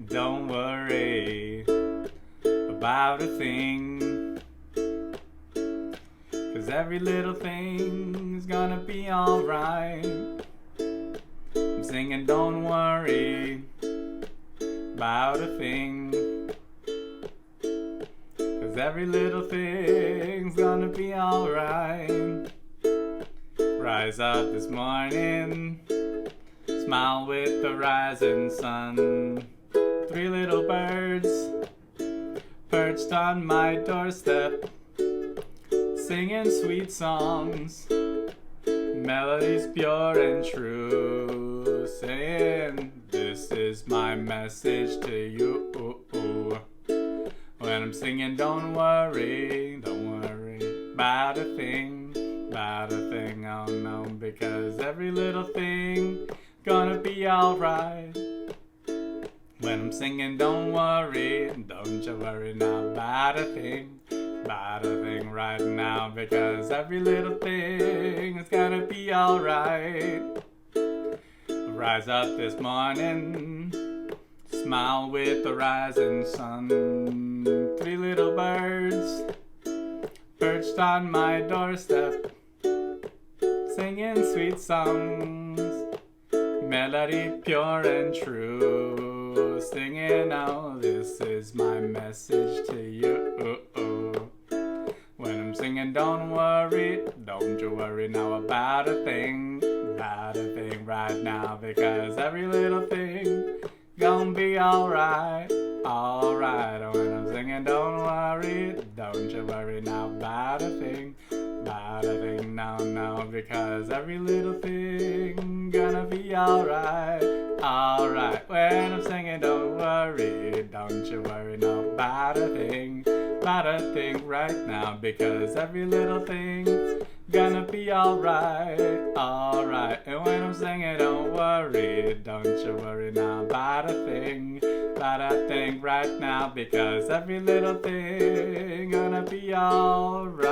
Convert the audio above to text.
Don't worry about a thing, 'cause every little thing is gonna be alright. I'm singing don't worry about a thing, 'cause every little thing's gonna be alright. Rise up this morning, smile with the rising sun. 3 little birds perched on my doorstep, singing sweet songs, melodies pure and true, saying this is my message to you. When I'm singing don't worry about a thing, oh no, because every little thing gonna be alright. When I'm singing don't you worry now about a thing right now, because every little thing is gonna be alright. Rise up this morning, smile with the rising sun. 3 little birds perched on my doorstep, singing sweet songs, melody pure and true, singing oh this is my message to you. When I'm singing don't you worry now about a thing right now, because every little thing gonna be alright. When I'm singing don't you worry now about a thing, no, because every little thing gonna be alright. When I'm singing don't you worry now about a thing right now, because every little thing gonna be alright. And when I'm singing don't you worry now about a thing right now, because every little thing gonna be alright.